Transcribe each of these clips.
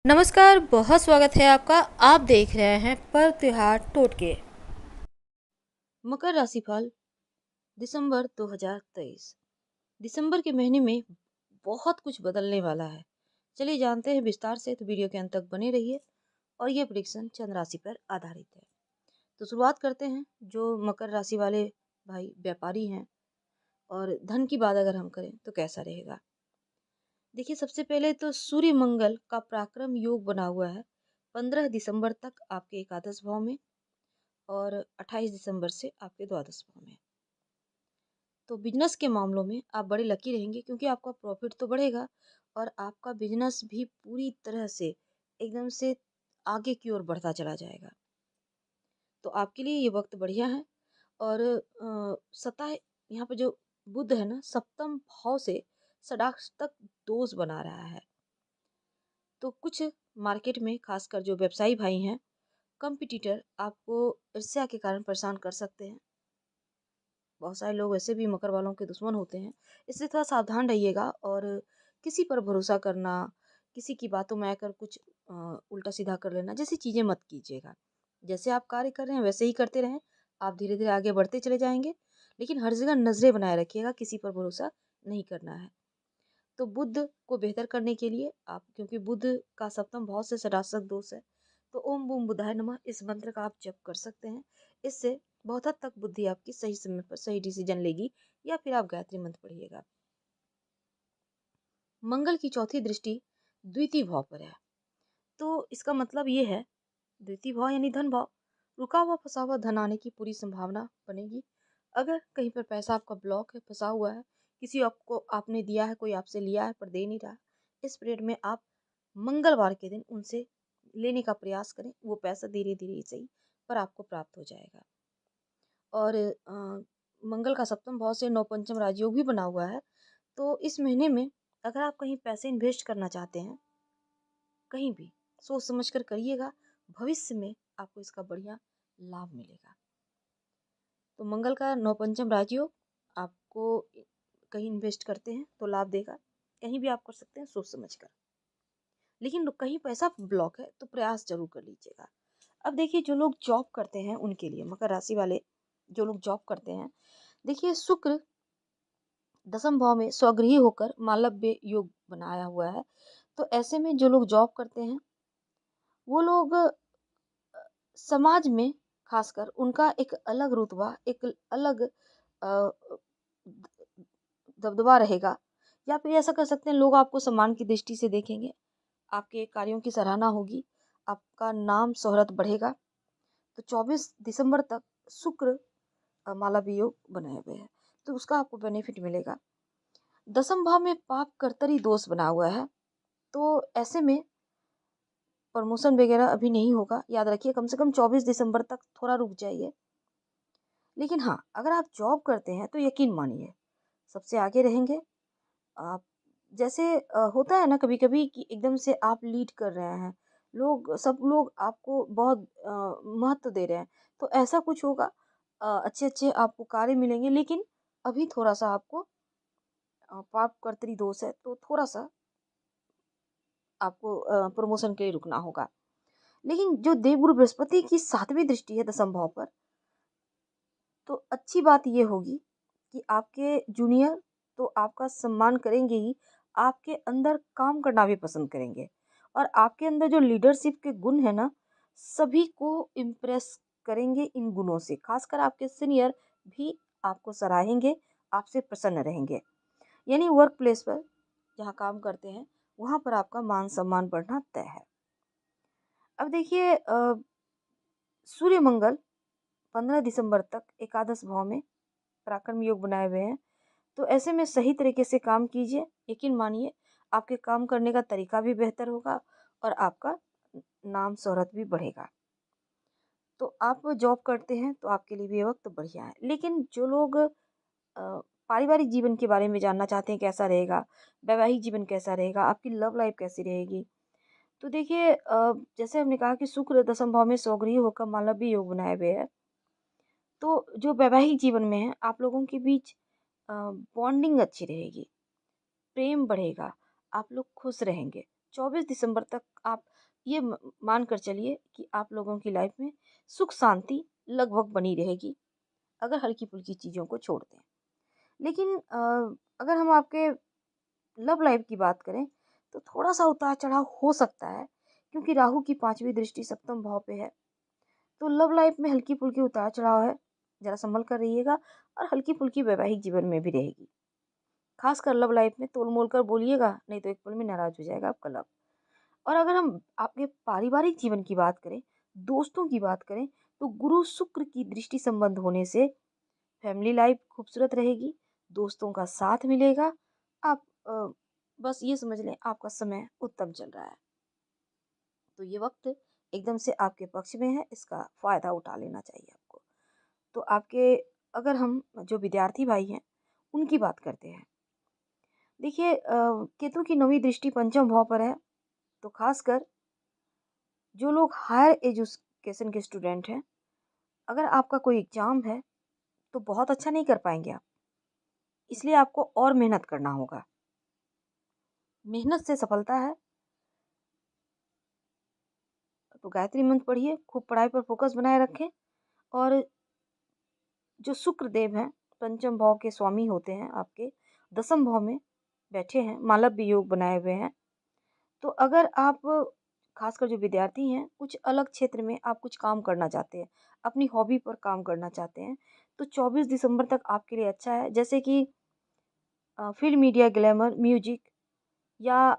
नमस्कार, बहुत स्वागत है आपका। आप देख रहे हैं पर्व त्योहार टोटके। मकर राशिफल दिसंबर 2023। दिसंबर के महीने में बहुत कुछ बदलने वाला है। चलिए जानते हैं विस्तार से, तो वीडियो के अंत तक बने रहिए। और ये प्रेडिक्शन चंद्र राशि पर आधारित है। तो शुरुआत करते हैं। जो मकर राशि वाले भाई व्यापारी हैं और धन की बात अगर हम करें तो कैसा रहेगा। देखिए, सबसे पहले तो सूर्य मंगल का पराक्रम योग बना हुआ है 15 दिसंबर तक आपके एकादश भाव में और 28 दिसंबर से आपके द्वादश भाव में। तो बिजनेस के मामलों में आप बड़े लकी रहेंगे, क्योंकि आपका प्रॉफिट तो बढ़ेगा और आपका बिजनेस भी पूरी तरह से एकदम से आगे की ओर बढ़ता चला जाएगा। तो आपके लिए ये वक्त बढ़िया है। और सतह यहाँ पे जो बुध है ना, सप्तम भाव से षडाष्टक दोष बना रहा है। तो कुछ मार्केट में खासकर जो व्यवसायी भाई हैं, कंपटीटर आपको ईर्ष्या के कारण परेशान कर सकते हैं। बहुत सारे लोग ऐसे भी मकर वालों के दुश्मन होते हैं, इसलिए थोड़ा सावधान रहिएगा। और किसी पर भरोसा करना, किसी की बातों में आकर कुछ उल्टा सीधा कर लेना, जैसी चीज़ें मत कीजिएगा। जैसे आप कार्य कर रहे हैं वैसे ही करते रहें, आप धीरे धीरे आगे बढ़ते चले जाएंगे। लेकिन हर जगह नजरें बनाए रखिएगा, किसी पर भरोसा नहीं करना है। तो बुध को बेहतर करने के लिए आप, क्योंकि बुध का सप्तम भाव से षडाष्टक दोष है, तो ओम बूम बुधाय नमः इस मंत्र का आप जप कर सकते हैं। इससे बहुत हद तक बुद्धि आपकी सही समय पर सही डिसीजन लेगी। या फिर आप गायत्री मंत्र पढ़िएगा। मंगल की चौथी दृष्टि द्वितीय भाव पर है, तो इसका मतलब ये है, द्वितीय भाव यानी धन भाव। रुका हुआ फंसा हुआ धन आने की पूरी संभावना बनेगी। अगर कहीं पर पैसा आपका ब्लॉक है, फंसा हुआ है, किसी आपको आपने दिया है, कोई आपसे लिया है पर दे नहीं रहा, इस पीरियड में आप मंगलवार के दिन उनसे लेने का प्रयास करें। वो पैसा धीरे धीरे ही सही पर आपको प्राप्त हो जाएगा। और मंगल का सप्तम भाव से नौ पंचम राजयोग भी बना हुआ है। तो इस महीने में अगर आप कहीं पैसे इन्वेस्ट करना चाहते हैं, कहीं भी सोच समझ कर करिएगा। भविष्य में आपको इसका बढ़िया लाभ मिलेगा। तो मंगल का नौ पंचम राजयोग आपको कहीं इन्वेस्ट करते हैं तो लाभ देगा। कहीं भी आप कर सकते हैं सोच समझ कर। लेकिन कहीं पैसा ब्लॉक है तो प्रयास जरूर कर लीजिएगा। अब देखिए, जो लोग जॉब करते हैं उनके लिए, मकर राशि वाले जो लोग जॉब करते हैं, देखिए शुक्र दसम भाव में स्वगृही होकर मालव्य योग बनाया हुआ है। तो ऐसे में जो लोग जॉब करते हैं वो लोग समाज में खासकर उनका एक अलग रुतबा, एक अलग अ, दबदबा रहेगा। या फिर ऐसा कर सकते हैं, लोग आपको सम्मान की दृष्टि से देखेंगे, आपके कार्यों की सराहना होगी, आपका नाम शोहरत बढ़ेगा। तो 24 दिसंबर तक शुक्र मालव्य योग बनाए हुए हैं, तो उसका आपको बेनिफिट मिलेगा। दसम भाव में पाप कर्तरी दोष बना हुआ है, तो ऐसे में प्रमोशन वगैरह अभी नहीं होगा। याद रखिए, कम से कम 24 दिसंबर तक थोड़ा रुक जाइए। लेकिन हाँ, अगर आप जॉब करते हैं तो यकीन मानिए सबसे आगे रहेंगे आप। जैसे होता है ना कभी कभी कि एकदम से आप लीड कर रहे हैं, लोग सब लोग आपको बहुत महत्व दे रहे हैं, तो ऐसा कुछ होगा। अच्छे अच्छे आपको कार्य मिलेंगे। लेकिन अभी थोड़ा सा आपको पाप कर्तरी दोष है, तो थोड़ा सा आपको प्रमोशन के लिए रुकना होगा। लेकिन जो देवगुरु बृहस्पति की सातवीं दृष्टि है दसम भाव पर, तो अच्छी बात ये होगी कि आपके जूनियर तो आपका सम्मान करेंगे ही, आपके अंदर काम करना भी पसंद करेंगे। और आपके अंदर जो लीडरशिप के गुण है ना, सभी को इम्प्रेस करेंगे इन गुणों से। खासकर आपके सीनियर भी आपको सराहेंगे, आपसे प्रसन्न रहेंगे। यानी वर्क प्लेस पर जहाँ काम करते हैं वहाँ पर आपका मान सम्मान बढ़ना तय है। अब देखिए, सूर्य मंगल 15 दिसंबर तक एकादश भाव में पराक्रम योग बनाए हुए हैं। तो ऐसे में सही तरीके से काम कीजिए। यकीन मानिए आपके काम करने का तरीका भी बेहतर होगा और आपका नाम शोहरत भी बढ़ेगा। तो आप जॉब करते हैं तो आपके लिए भी ये वक्त बढ़िया है। लेकिन जो लोग पारिवारिक जीवन के बारे में जानना चाहते हैं, कैसा रहेगा, वैवाहिक जीवन कैसा रहेगा, आपकी लव लाइफ कैसी रहेगी, तो देखिए, जैसे हमने कहा कि शुक्र दसम भाव में स्वगृही होकर मालव्य योग बनाए हुए है। तो जो वैवाहिक जीवन में है, आप लोगों के बीच बॉन्डिंग अच्छी रहेगी, प्रेम बढ़ेगा, आप लोग खुश रहेंगे। 24 दिसंबर तक आप ये मान कर चलिए कि आप लोगों की लाइफ में सुख शांति लगभग बनी रहेगी, अगर हल्की-फुल्की चीज़ों को छोड़ दें। लेकिन अगर हम आपके लव लाइफ की बात करें, तो थोड़ा-सा उतार-चढ़ाव हो सकता है, क्योंकि राहु की 5वीं दृष्टि सप्तम भाव पे है। तो लव लाइफ में हल्की-फुल्की उतार-चढ़ाव है, ज़रा सँभल कर रहिएगा और हल्की-फुल्की वैवाहिक जीवन में भी रहेगी। ख़ासकर लव लाइफ में तोल-मोल कर बोलिएगा, नहीं तो एक पल में नाराज़ हो जाएगा आपका लव। और अगर हम आपके पारिवारिक जीवन की बात करें, दोस्तों की बात करें, तो गुरु शुक्र की दृष्टि संबंध होने से फैमिली लाइफ खूबसूरत रहेगी, दोस्तों का साथ मिलेगा। आप बस ये समझ लें आपका समय उत्तम चल रहा है। तो ये वक़्त एकदम से आपके पक्ष में है, इसका फ़ायदा उठा लेना चाहिए आपको। तो आपके अगर हम जो विद्यार्थी भाई हैं, उनकी बात करते हैं। देखिए केतु की 9वीं दृष्टि पंचम भाव पर है, तो ख़ासकर जो लोग हायर एजुकेशन के स्टूडेंट हैं, अगर आपका कोई एग्ज़ाम है, तो बहुत अच्छा नहीं कर पाएँगे आप। इसलिए आपको और मेहनत करना होगा। मेहनत से सफलता है, तो गायत्री मंत्र पढ़िए, खूब पढ़ाई पर फ़ोकस बनाए रखें और जो शुक्र देव हैं, पंचम भाव के स्वामी होते हैं आपके, दसम भाव में बैठे हैं, मालव्य योग बनाए हुए हैं। तो अगर आप खासकर जो विद्यार्थी हैं, कुछ अलग क्षेत्र में आप कुछ काम करना चाहते हैं, अपनी हॉबी पर काम करना चाहते हैं, तो 24 दिसंबर तक आपके लिए अच्छा है। जैसे कि फ़िल्म, मीडिया, ग्लैमर, म्यूज़िक या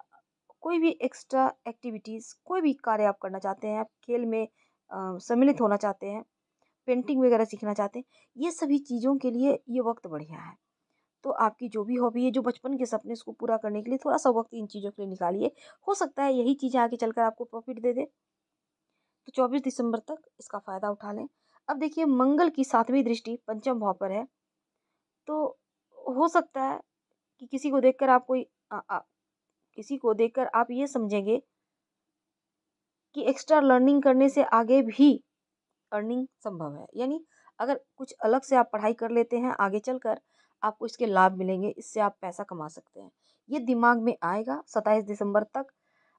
कोई भी एक्स्ट्रा एक्टिविटीज़, कोई भी कार्य आप करना चाहते हैं, आप खेल में सम्मिलित होना चाहते हैं, पेंटिंग वगैरह सीखना चाहते हैं, ये सभी चीज़ों के लिए ये वक़्त बढ़िया है। तो आपकी जो भी हॉबी है, जो बचपन के सपने, उसको पूरा करने के लिए थोड़ा-सा वक़्त इन चीज़ों के लिए निकालिए। हो सकता है यही चीज़ें आगे चलकर आपको प्रॉफ़िट दे दें। तो 24 दिसंबर तक इसका फ़ायदा उठा लें। अब देखिए मंगल की 7वीं दृष्टि पंचम भाव पर है, तो हो सकता है कि किसी को देखकर आप किसी को देखकर आप ये समझेंगे कि एक्स्ट्रा लर्निंग करने से आगे भी अर्निंग संभव है। यानी अगर कुछ अलग से आप पढ़ाई कर लेते हैं, आगे चलकर आपको इसके लाभ मिलेंगे, इससे आप पैसा कमा सकते हैं। ये दिमाग में आएगा। 27 दिसंबर तक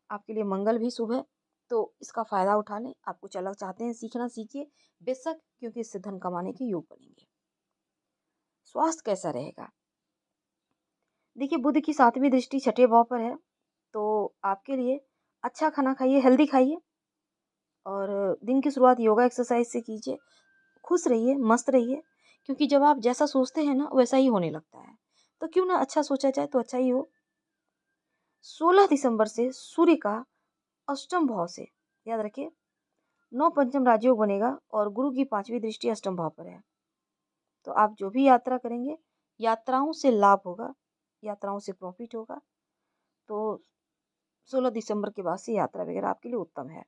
आपके लिए मंगल भी शुभ है, तो इसका फ़ायदा उठा लें। आप कुछ अलग चाहते हैं सीखना, सीखिए बेशक, क्योंकि इससे धन कमाने के योग बनेंगे। स्वास्थ्य कैसा रहेगा? देखिए बुध की 7वीं दृष्टि छठे भाव पर है, तो आपके लिए अच्छा खाना खाइए, हेल्दी खाइए और दिन की शुरुआत योगा एक्सरसाइज से कीजिए। खुश रहिए, मस्त रहिए, क्योंकि जब आप जैसा सोचते हैं ना, वैसा ही होने लगता है। तो क्यों ना अच्छा सोचा जाए तो अच्छा ही हो। 16 दिसंबर से सूर्य का अष्टम भाव से, याद रखिए, 9 पंचम राजयोग बनेगा और गुरु की 5वीं दृष्टि अष्टम भाव पर है। तो आप जो भी यात्रा करेंगे, यात्राओं से लाभ होगा, यात्राओं से प्रॉफिट होगा। तो 16 दिसंबर के बाद से यात्रा वगैरह आपके लिए उत्तम है।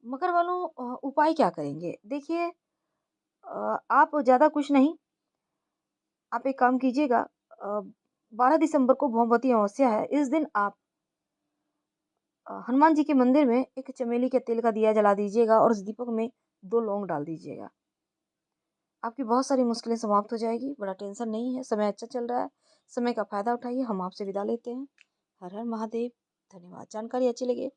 मकर वालों उपाय क्या करेंगे? देखिए आप ज़्यादा कुछ नहीं, आप एक काम कीजिएगा, 12 दिसंबर को भौमवती अमावस्या है। इस दिन आप हनुमान जी के मंदिर में एक चमेली के तेल का दिया जला दीजिएगा और उस दीपक में 2 लौंग डाल दीजिएगा। आपकी बहुत सारी मुश्किलें समाप्त हो जाएगी, बड़ा टेंशन नहीं है, समय अच्छा चल रहा है। समय का फ़ायदा उठाइए। हम आपसे विदा लेते हैं। हर हर महादेव। धन्यवाद। जानकारी अच्छी लगे